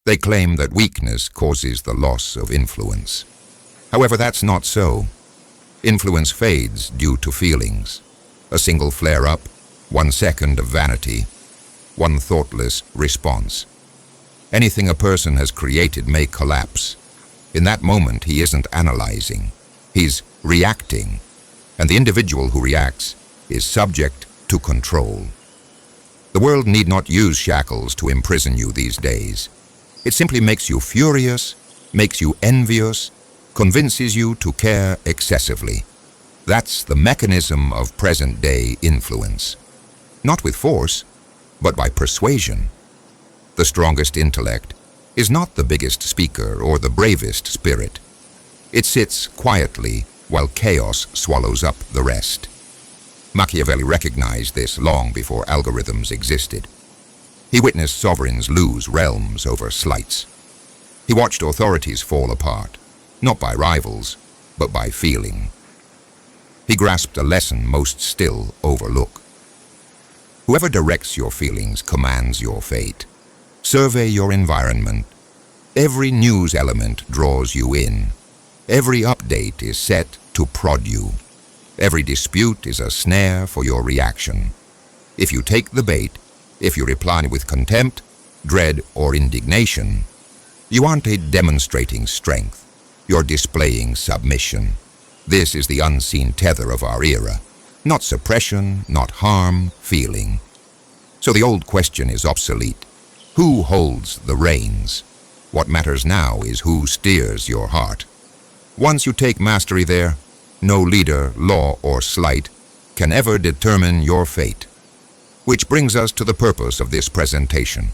They claim that weakness causes the loss of influence. However, that's not so. Influence fades due to feelings. A single flare-up, 1 second of vanity, one thoughtless response. Anything a person has created may collapse. In that moment, he isn't analyzing. He's reacting. And the individual who reacts is subject to control. The world need not use shackles to imprison you these days. It simply makes you furious, makes you envious, convinces you to care excessively. That's the mechanism of present-day influence. Not with force, but by persuasion. The strongest intellect is not the biggest speaker or the bravest spirit. It sits quietly while chaos swallows up the rest. Machiavelli recognized this long before algorithms existed. He witnessed sovereigns lose realms over slights. He watched authorities fall apart, not by rivals, but by feeling. He grasped a lesson most still overlook. Whoever directs your feelings commands your fate. Survey your environment. Every news element draws you in. Every update is set to prod you. Every dispute is a snare for your reaction. If you take the bait, if you reply with contempt, dread, or indignation, you aren't demonstrating strength. You're displaying submission. This is the unseen tether of our era. Not suppression, not harm, feeling. So the old question is obsolete. Who holds the reins? What matters now is who steers your heart. Once you take mastery there, no leader, law, or slight can ever determine your fate. Which brings us to the purpose of this presentation.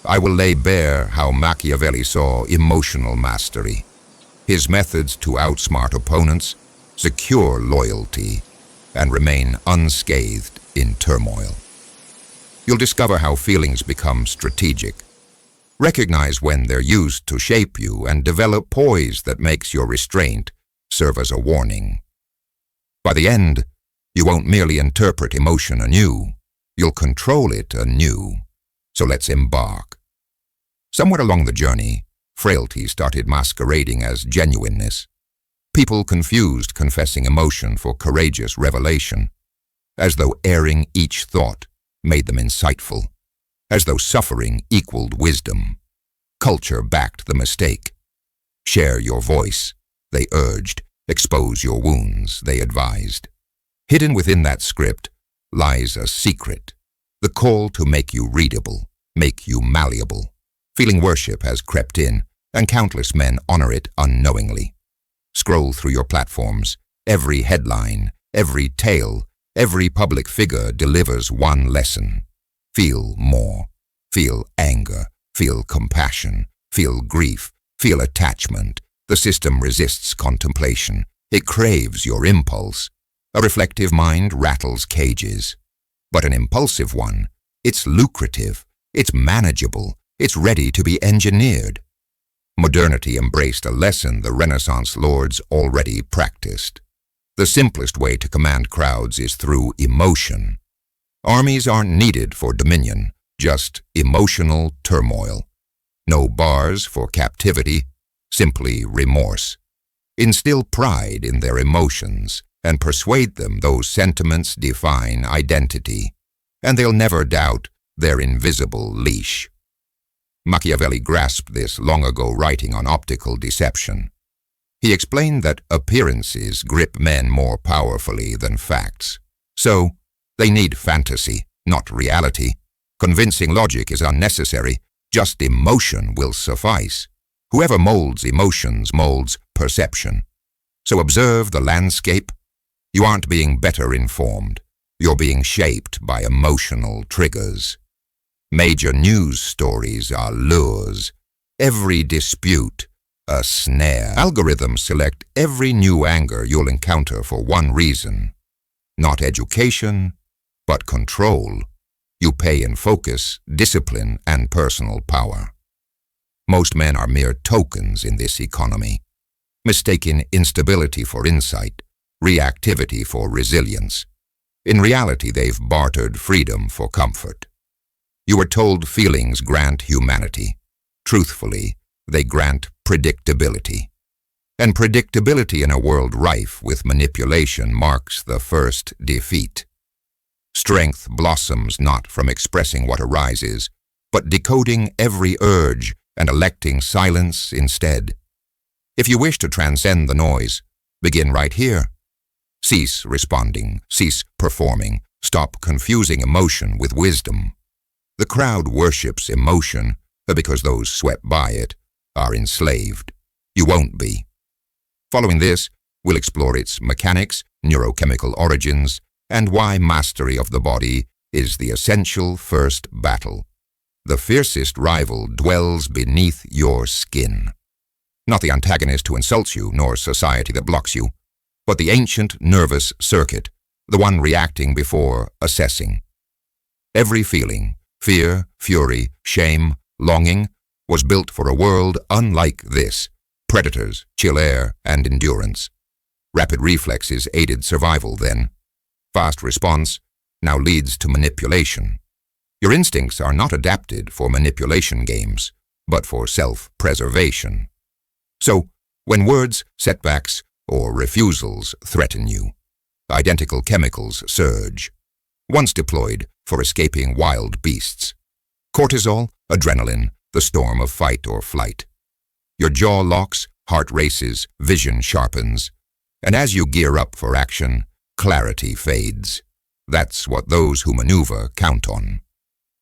I will lay bare how Machiavelli saw emotional mastery. His methods to outsmart opponents, secure loyalty, and remain unscathed in turmoil. You'll discover how feelings become strategic. Recognize when they're used to shape you and develop poise that makes your restraint serve as a warning. By the end, you won't merely interpret emotion anew, you'll control it anew. So let's embark. Somewhere along the journey, frailty started masquerading as genuineness. People confused confessing emotion for courageous revelation, as though airing each thought made them insightful, as though suffering equaled wisdom. Culture backed the mistake. Share your voice, they urged. Expose your wounds, they advised. Hidden within that script lies a secret, the call to make you readable, make you malleable. Feeling worship has crept in, and countless men honor it unknowingly. Scroll through your platforms. Every headline, every tale, every public figure delivers one lesson. Feel more. Feel anger. Feel compassion. Feel grief. Feel attachment. The system resists contemplation. It craves your impulse. A reflective mind rattles cages. But an impulsive one, it's lucrative, it's manageable, it's ready to be engineered. Modernity embraced a lesson the Renaissance lords already practiced. The simplest way to command crowds is through emotion. Armies aren't needed for dominion, just emotional turmoil. No bars for captivity, simply remorse. Instill pride in their emotions and persuade them those sentiments define identity, and they'll never doubt their invisible leash. Machiavelli grasped this long ago writing on optical deception. He explained that appearances grip men more powerfully than facts. So, they need fantasy, not reality. Convincing logic is unnecessary, just emotion will suffice. Whoever molds emotions molds perception. So observe the landscape. You aren't being better informed. You're being shaped by emotional triggers. Major news stories are lures. Every dispute, a snare. Algorithms select every new anger you'll encounter for one reason. Not education, but control. You pay in focus, discipline, and personal power. Most men are mere tokens in this economy, mistaking instability for insight, reactivity for resilience. In reality, they've bartered freedom for comfort. You were told feelings grant humanity. Truthfully, they grant predictability. And predictability in a world rife with manipulation marks the first defeat. Strength blossoms not from expressing what arises, but decoding every urge and electing silence instead. If you wish to transcend the noise, begin right here. Cease responding, cease performing, stop confusing emotion with wisdom. The crowd worships emotion because those swept by it are enslaved. You won't be. Following this, we'll explore its mechanics, neurochemical origins, and why mastery of the body is the essential first battle. The fiercest rival dwells beneath your skin. Not the antagonist who insults you, nor society that blocks you, but the ancient nervous circuit, the one reacting before assessing. Every feeling, fear, fury, shame, longing, was built for a world unlike this. Predators, chill air, and endurance. Rapid reflexes aided survival then. Fast response now leads to manipulation. Your instincts are not adapted for manipulation games, but for self-preservation. So, when words, setbacks, or refusals threaten you, identical chemicals surge, once deployed for escaping wild beasts. Cortisol, adrenaline, the storm of fight or flight. Your jaw locks, heart races, vision sharpens, and as you gear up for action, clarity fades. That's what those who maneuver count on.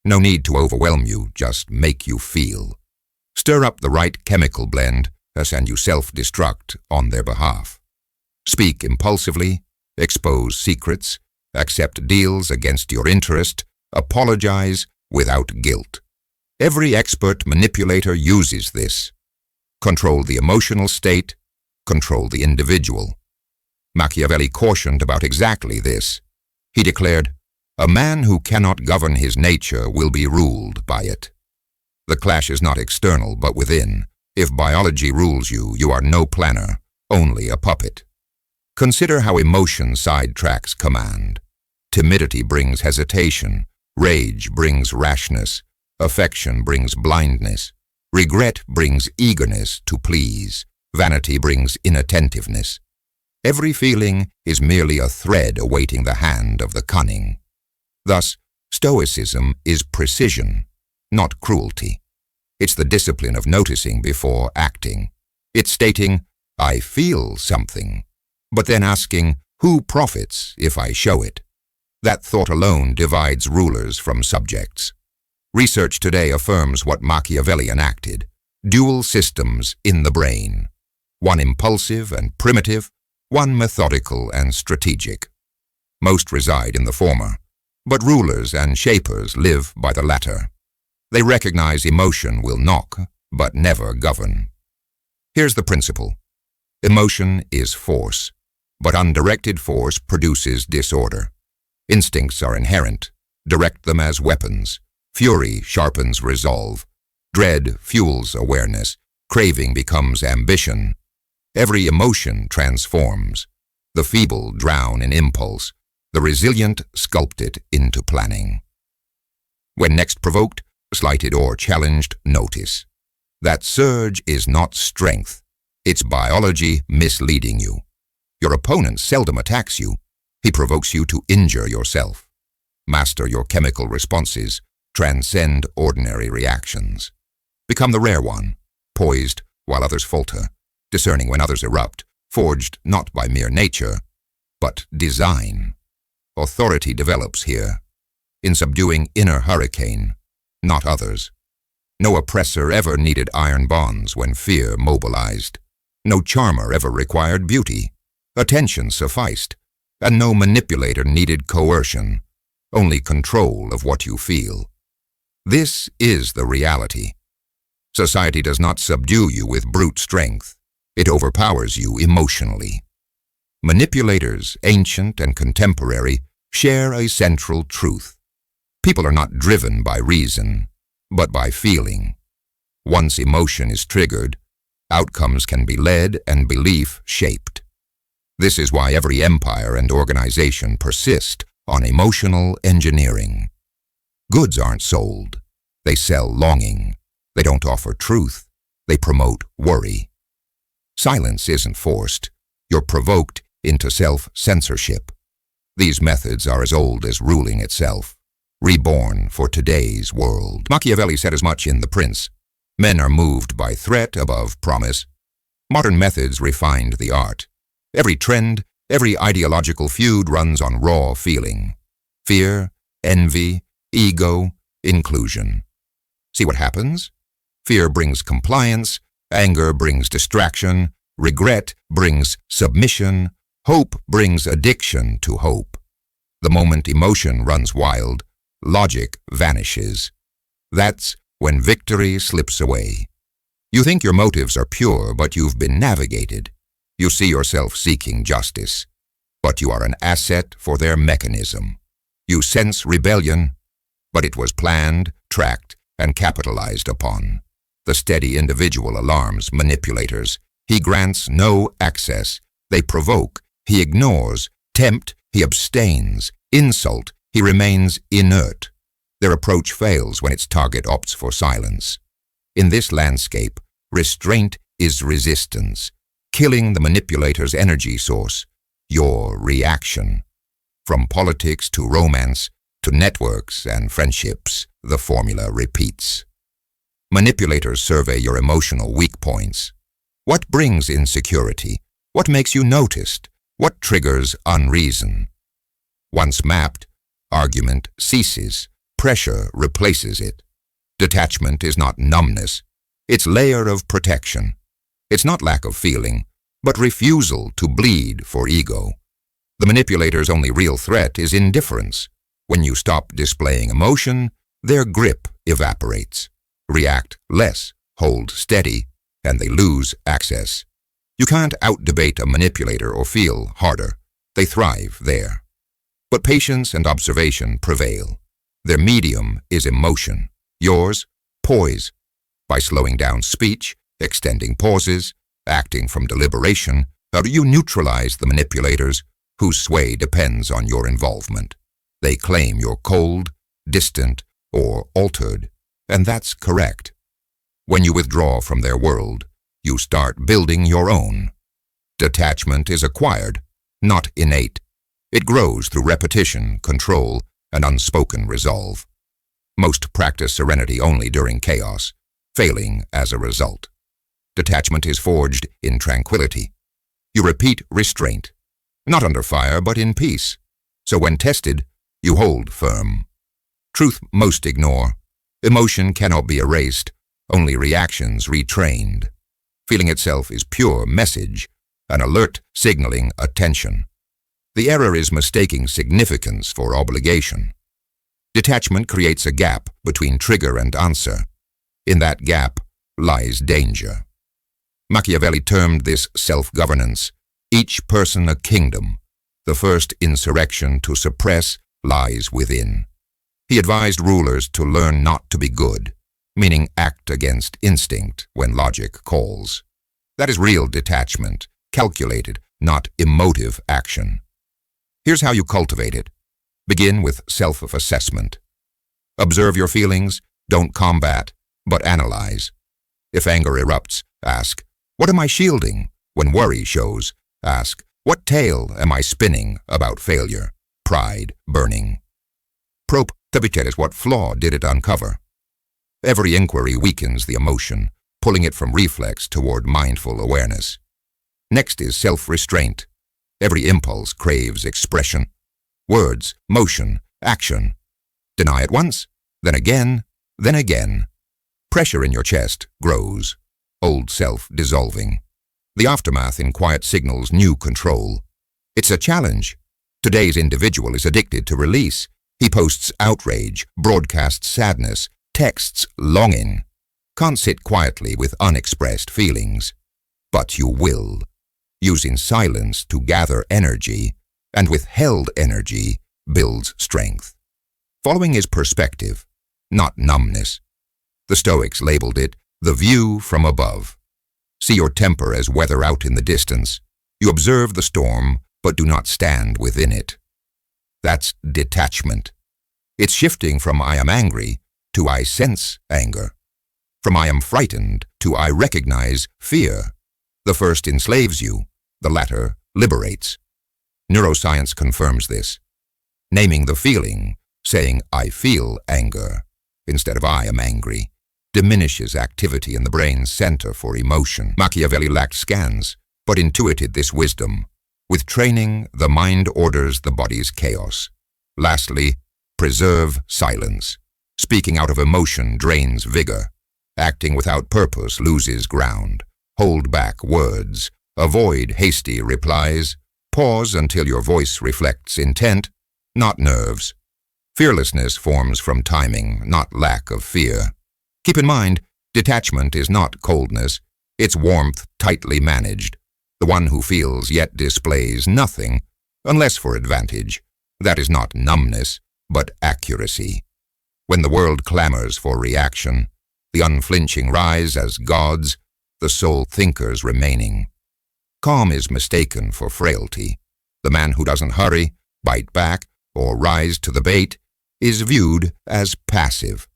No need to overwhelm you, just make you feel. Stir up the right chemical blend, and you self-destruct on their behalf. Speak impulsively, expose secrets, accept deals against your interest, apologize without guilt. Every expert manipulator uses this. Control the emotional state, control the individual. Machiavelli cautioned about exactly this. He declared, "A man who cannot govern his nature will be ruled by it." The clash is not external, but within. If biology rules you, you are no planner, only a puppet. Consider how emotion sidetracks command. Timidity brings hesitation, rage brings rashness, affection brings blindness, regret brings eagerness to please, vanity brings inattentiveness. Every feeling is merely a thread awaiting the hand of the cunning. Thus, Stoicism is precision, not cruelty. It's the discipline of noticing before acting. It's stating, "I feel something," but then asking, "Who profits if I show it?" That thought alone divides rulers from subjects. Research today affirms what Machiavelli enacted: dual systems in the brain. One impulsive and primitive, one methodical and strategic. Most reside in the former, but rulers and shapers live by the latter. They recognize emotion will knock, but never govern. Here's the principle. Emotion is force, but undirected force produces disorder. Instincts are inherent. Direct them as weapons. Fury sharpens resolve. Dread fuels awareness. Craving becomes ambition. Every emotion transforms. The feeble drown in impulse. The resilient sculpt it into planning. When next provoked, slighted, or challenged, notice. That surge is not strength. It's biology misleading you. Your opponent seldom attacks you. He provokes you to injure yourself. Master your chemical responses. Transcend ordinary reactions. Become the rare one, poised while others falter, discerning when others erupt, forged not by mere nature, but design. Authority develops here, in subduing inner hurricane, not others. No oppressor ever needed iron bonds when fear mobilized. No charmer ever required beauty. Attention sufficed, and no manipulator needed coercion, only control of what you feel. This is the reality. Society does not subdue you with brute strength. It overpowers you emotionally. Manipulators, ancient and contemporary, share a central truth. People are not driven by reason, but by feeling. Once emotion is triggered, outcomes can be led and belief shaped. This is why every empire and organization persist on emotional engineering. Goods aren't sold. They sell longing. They don't offer truth. They promote worry. Silence isn't forced. You're provoked into self-censorship. These methods are as old as ruling itself, reborn for today's world. Machiavelli said as much in The Prince. Men are moved by threat above promise. Modern methods refined the art. Every trend, every ideological feud runs on raw feeling. Fear, envy, ego, inclusion. See what happens? Fear brings compliance, anger brings distraction, regret brings submission, hope brings addiction to hope. The moment emotion runs wild, logic vanishes. That's when victory slips away. You think your motives are pure, but you've been navigated. You see yourself seeking justice, but you are an asset for their mechanism. You sense rebellion, but it was planned, tracked, and capitalized upon. The steady individual alarms manipulators. He grants no access. They provoke. He ignores. Tempt. He abstains. Insult. He remains inert. Their approach fails when its target opts for silence. In this landscape, restraint is resistance, killing the manipulator's energy source, your reaction. From politics to romance, to networks and friendships, the formula repeats. Manipulators survey your emotional weak points. What brings insecurity? What makes you noticed? What triggers unreason? Once mapped, argument ceases. Pressure replaces it. Detachment is not numbness. It's layer of protection. It's not lack of feeling, but refusal to bleed for ego. The manipulator's only real threat is indifference. When you stop displaying emotion, their grip evaporates. React less, hold steady, and they lose access. You can't out-debate a manipulator or feel harder. They thrive there. But patience and observation prevail. Their medium is emotion. Yours, poise. By slowing down speech, extending pauses, acting from deliberation, how do you neutralize the manipulators whose sway depends on your involvement? They claim you're cold, distant, or altered, and that's correct. When you withdraw from their world, you start building your own. Detachment is acquired, not innate. It grows through repetition, control, and unspoken resolve. Most practice serenity only during chaos, failing as a result. Detachment is forged in tranquility. You repeat restraint, not under fire but in peace. So when tested, you hold firm. Truth most ignore. Emotion cannot be erased, only reactions retrained. Feeling itself is pure message, an alert signaling attention. The error is mistaking significance for obligation. Detachment creates a gap between trigger and answer. In that gap lies danger. Machiavelli termed this self-governance, each person a kingdom. The first insurrection to suppress lies within. He advised rulers to learn not to be good, meaning act against instinct when logic calls. That is real detachment, calculated, not emotive action. Here's how you cultivate it. Begin with self-assessment. Observe your feelings, don't combat, but analyze. If anger erupts, ask, what am I shielding? When worry shows, ask, what tale am I spinning about failure, pride, burning? Probe is what flaw did it uncover. Every inquiry weakens the emotion, pulling it from reflex toward mindful awareness. Next is self-restraint. Every impulse craves expression. Words, motion, action. Deny it once, then again, then again. Pressure in your chest grows, old self dissolving. The aftermath in quiet signals new control. It's a challenge. Today's individual is addicted to release. He posts outrage, broadcasts sadness, texts longing. Can't sit quietly with unexpressed feelings. But you will. Using silence to gather energy, and withheld energy builds strength. Following is perspective, not numbness. The Stoics labeled it the view from above. See your temper as weather out in the distance. You observe the storm, but do not stand within it. That's detachment. It's shifting from I am angry to I sense anger. From I am frightened to I recognize fear. The first enslaves you, the latter liberates. Neuroscience confirms this. Naming the feeling, saying I feel anger instead of I am angry, diminishes activity in the brain's center for emotion. Machiavelli lacked scans, but intuited this wisdom. With training, the mind orders the body's chaos. Lastly, preserve silence. Speaking out of emotion drains vigor. Acting without purpose loses ground. Hold back words. Avoid hasty replies. Pause until your voice reflects intent, not nerves. Fearlessness forms from timing, not lack of fear. Keep in mind, detachment is not coldness. It's warmth tightly managed. The one who feels yet displays nothing, unless for advantage. That is not numbness, but accuracy. When the world clamors for reaction, the unflinching rise as gods, the sole thinkers remaining. Calm is mistaken for frailty. The man who doesn't hurry, bite back, or rise to the bait is viewed as passive.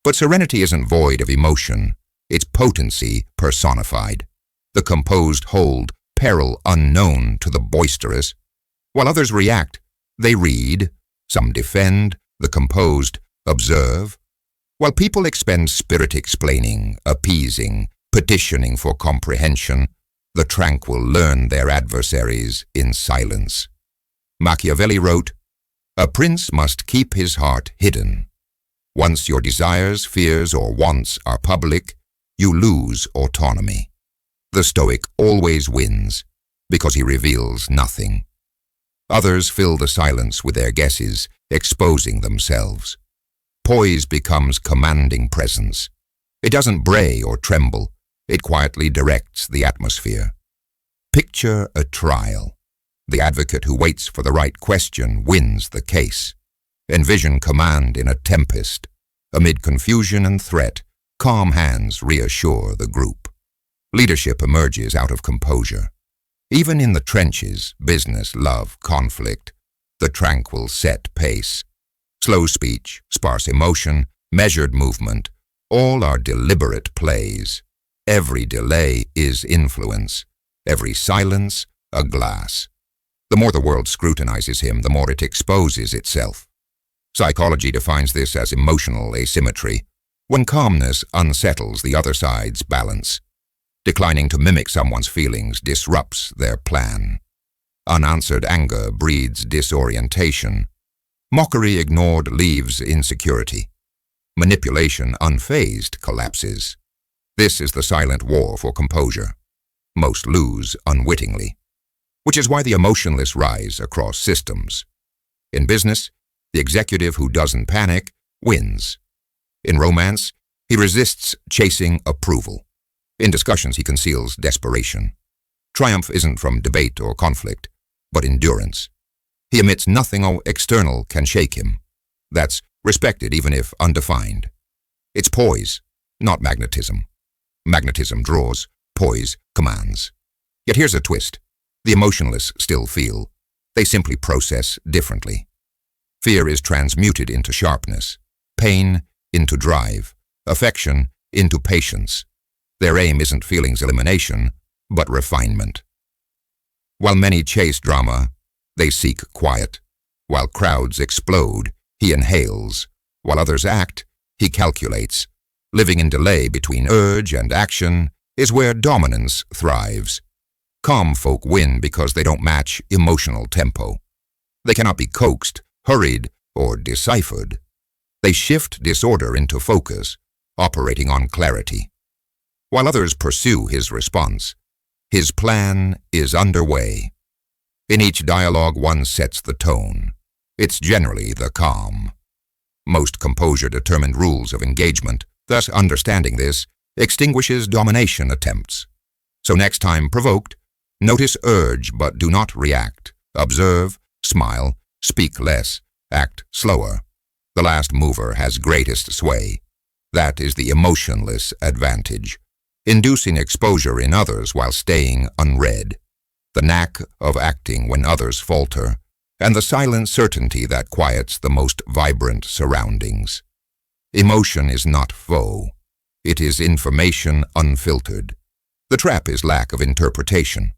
But serenity isn't void of emotion. It's potency personified. The composed hold peril unknown to the boisterous. While others react, they read. Some defend, the composed observe. While people expend spirit explaining, appeasing, petitioning for comprehension, the tranquil learn their adversaries in silence. Machiavelli wrote, "A prince must keep his heart hidden. Once your desires, fears, or wants are public, you lose autonomy." The Stoic always wins, because he reveals nothing. Others fill the silence with their guesses, exposing themselves. Poise becomes commanding presence. It doesn't bray or tremble. It quietly directs the atmosphere. Picture a trial. The advocate who waits for the right question wins the case. Envision command in a tempest. Amid confusion and threat, calm hands reassure the group. Leadership emerges out of composure. Even in the trenches, business, love, conflict, the tranquil set pace. Slow speech, sparse emotion, measured movement, all are deliberate plays. Every delay is influence. Every silence, a glass. The more the world scrutinizes him, the more it exposes itself. Psychology defines this as emotional asymmetry, when calmness unsettles the other side's balance. Declining to mimic someone's feelings disrupts their plan. Unanswered anger breeds disorientation. Mockery ignored leaves insecurity. Manipulation unfazed collapses. This is the silent war for composure. Most lose unwittingly, which is why the emotionless rise across systems. In business, the executive who doesn't panic wins. In romance, he resists chasing approval. In discussions, he conceals desperation. Triumph isn't from debate or conflict, but endurance. He admits nothing external can shake him. That's respected even if undefined. It's poise, not magnetism. Magnetism draws, poise commands. Yet here's a twist. The emotionless still feel. They simply process differently. Fear is transmuted into sharpness, pain into drive, affection into patience. Their aim isn't feelings elimination, but refinement. While many chase drama, they seek quiet. While crowds explode, he inhales. While others act, he calculates. Living in delay between urge and action is where dominance thrives. Calm folk win because they don't match emotional tempo. They cannot be coaxed, hurried, or deciphered. They shift disorder into focus, operating on clarity. While others pursue his response, his plan is underway. In each dialogue, one sets the tone. It's generally the calm. Most composure-determined rules of engagement, thus understanding this, extinguishes domination attempts. So next time provoked, notice urge but do not react. Observe, smile, speak less, act slower. The last mover has greatest sway. That is the emotionless advantage. Inducing exposure in others while staying unread. The knack of acting when others falter, and the silent certainty that quiets the most vibrant surroundings. Emotion is not foe. It is information unfiltered. The trap is lack of interpretation.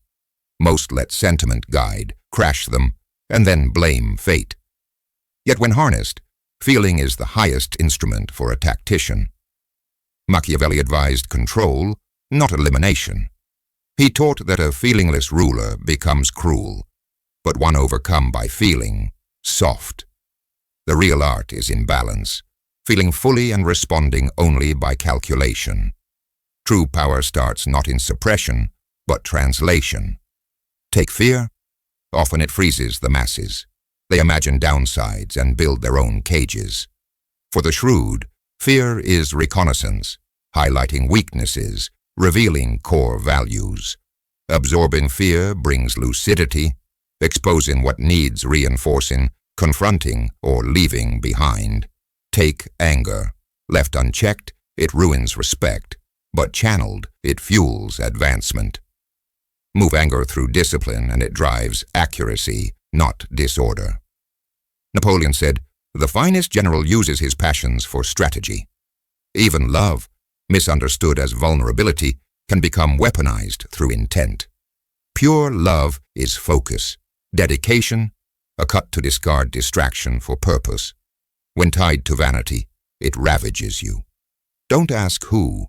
Most let sentiment guide, crash them, and then blame fate. Yet when harnessed, feeling is the highest instrument for a tactician. Machiavelli advised control, not elimination. He taught that a feelingless ruler becomes cruel, but one overcome by feeling, soft. The real art is in balance, feeling fully and responding only by calculation. True power starts not in suppression, but translation. Take fear. Often it freezes the masses. They imagine downsides and build their own cages. For the shrewd, fear is reconnaissance, highlighting weaknesses, revealing core values. Absorbing fear brings lucidity, exposing what needs reinforcing, confronting or leaving behind. Take anger. Left unchecked, it ruins respect, but channeled, it fuels advancement. Move anger through discipline and it drives accuracy, not disorder. Napoleon said, "The finest general uses his passions for strategy." Even love, misunderstood as vulnerability, can become weaponized through intent. Pure love is focus, dedication, a cut to discard distraction for purpose. When tied to vanity, it ravages you. Don't ask who.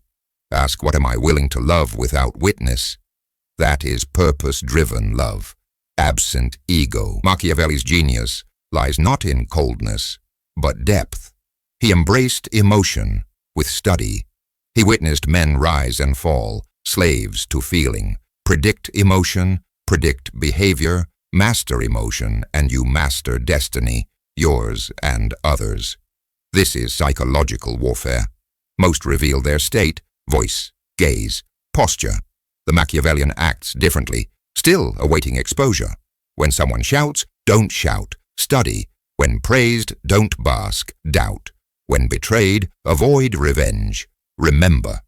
Ask, what am I willing to love without witness? That is purpose-driven love, absent ego. Machiavelli's genius lies not in coldness, but depth. He embraced emotion with study. He witnessed men rise and fall, slaves to feeling. Predict emotion, predict behavior, master emotion, and you master destiny, yours and others. This is psychological warfare. Most reveal their state, voice, gaze, posture. The Machiavellian acts differently, still awaiting exposure. When someone shouts, don't shout, study. When praised, don't bask, doubt. When betrayed, avoid revenge, remember.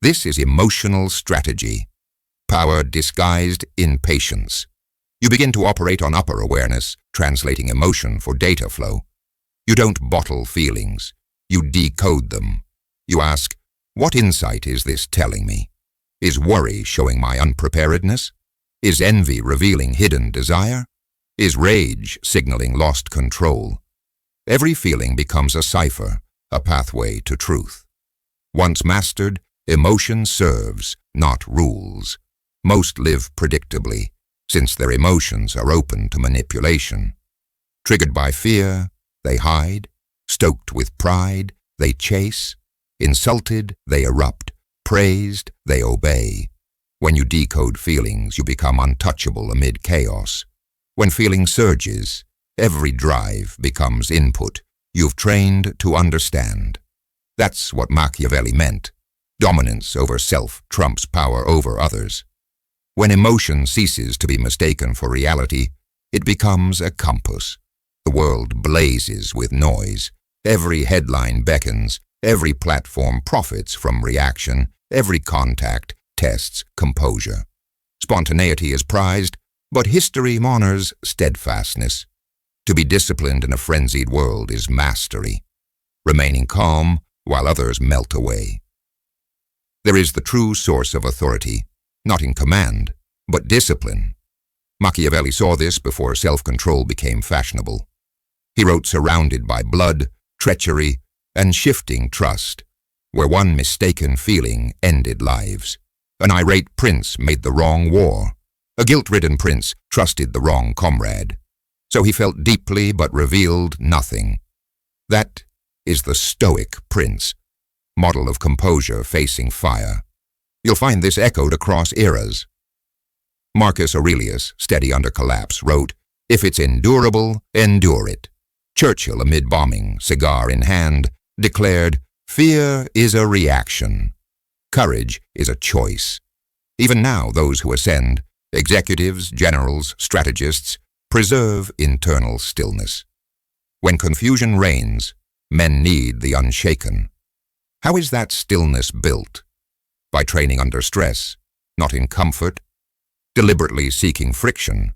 This is emotional strategy, power disguised in patience. You begin to operate on upper awareness, translating emotion for data flow. You don't bottle feelings, you decode them. You ask, what insight is this telling me? Is worry showing my unpreparedness? Is envy revealing hidden desire? Is rage signaling lost control? Every feeling becomes a cipher, a pathway to truth. Once mastered, emotion serves, not rules. Most live predictably, since their emotions are open to manipulation. Triggered by fear, they hide. Stoked with pride, they chase. Insulted, they erupt. Praised, they obey. When you decode feelings, you become untouchable amid chaos. When feeling surges, every drive becomes input you've trained to understand. That's what Machiavelli meant. Dominance over self trumps power over others. When emotion ceases to be mistaken for reality, it becomes a compass. The world blazes with noise. Every headline beckons. Every platform profits from reaction. Every contact tests composure. Spontaneity is prized, but history honors steadfastness. To be disciplined in a frenzied world is mastery, remaining calm while others melt away. There is the true source of authority, not in command, but discipline. Machiavelli saw this before self-control became fashionable. He wrote surrounded by blood, treachery, and shifting trust, where one mistaken feeling ended lives. An irate prince made the wrong war. A guilt-ridden prince trusted the wrong comrade. So he felt deeply but revealed nothing. That is the stoic prince, model of composure facing fire. You'll find this echoed across eras. Marcus Aurelius, steady under collapse, wrote, "If it's endurable, endure it." Churchill, amid bombing, cigar in hand, declared, "Fear is a reaction. Courage is a choice." Even now, those who ascend, executives, generals, strategists, preserve internal stillness. When confusion reigns, men need the unshaken. How is that stillness built? By training under stress, not in comfort, deliberately seeking friction,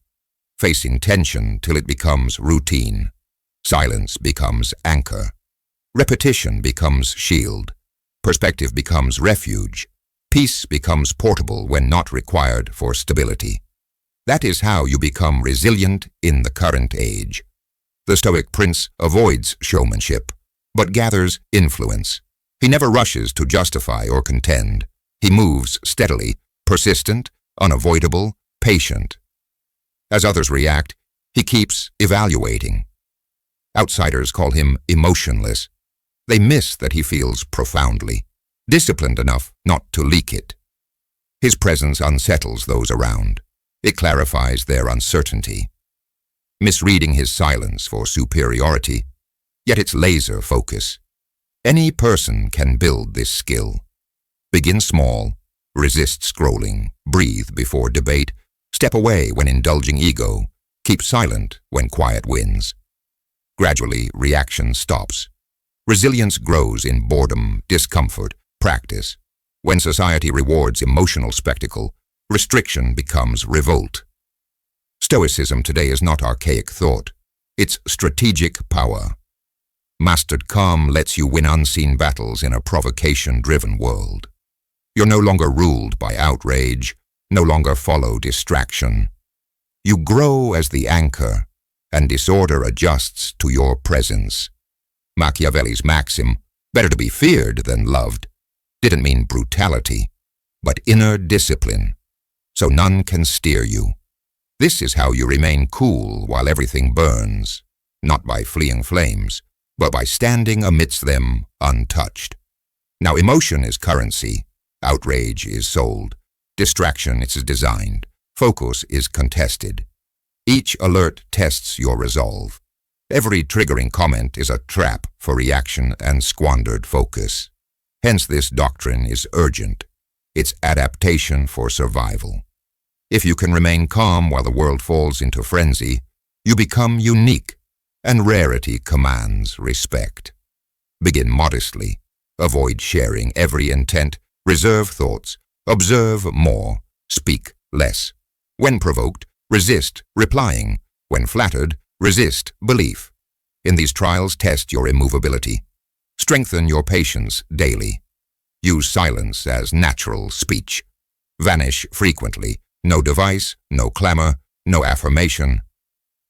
facing tension till it becomes routine. Silence becomes anchor. Repetition becomes shield. Perspective becomes refuge. Peace becomes portable when not required for stability. That is how you become resilient in the current age. The Stoic prince avoids showmanship, but gathers influence. He never rushes to justify or contend. He moves steadily, persistent, unavoidable, patient. As others react, he keeps evaluating. Outsiders call him emotionless. They miss that he feels profoundly, disciplined enough not to leak it. His presence unsettles those around. It clarifies their uncertainty, misreading his silence for superiority, yet its laser focus. Any person can build this skill. Begin small, resist scrolling, breathe before debate, step away when indulging ego, keep silent when quiet wins. Gradually, reaction stops. Resilience grows in boredom, discomfort, practice. When society rewards emotional spectacle, restriction becomes revolt. Stoicism today is not archaic thought. It's strategic power. Mastered calm lets you win unseen battles in a provocation-driven world. You're no longer ruled by outrage, no longer follow distraction. You grow as the anchor, and disorder adjusts to your presence. Machiavelli's maxim, better to be feared than loved, didn't mean brutality, but inner discipline, so none can steer you. This is how you remain cool while everything burns, not by fleeing flames, but by standing amidst them untouched. Now emotion is currency, outrage is sold, distraction is designed, focus is contested. Each alert tests your resolve. Every triggering comment is a trap for reaction and squandered focus. Hence this doctrine is urgent. It's adaptation for survival. If you can remain calm while the world falls into frenzy, you become unique, and rarity commands respect. Begin modestly. Avoid sharing every intent. Reserve thoughts. Observe more. Speak less. When provoked, resist replying. When flattered, resist belief. In these trials, test your immovability. Strengthen your patience daily. Use silence as natural speech. Vanish frequently. No device, no clamor, no affirmation.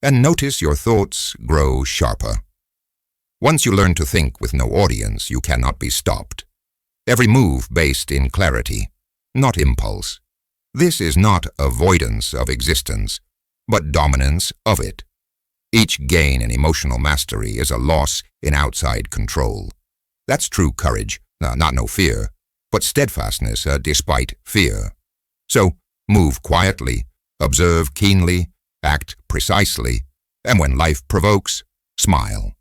And notice your thoughts grow sharper. Once you learn to think with no audience, you cannot be stopped. Every move based in clarity, not impulse. This is not avoidance of existence, but dominance of it. Each gain in emotional mastery is a loss in outside control. That's true courage, not no fear, but steadfastness despite fear. So, move quietly, observe keenly, act precisely, and when life provokes, smile.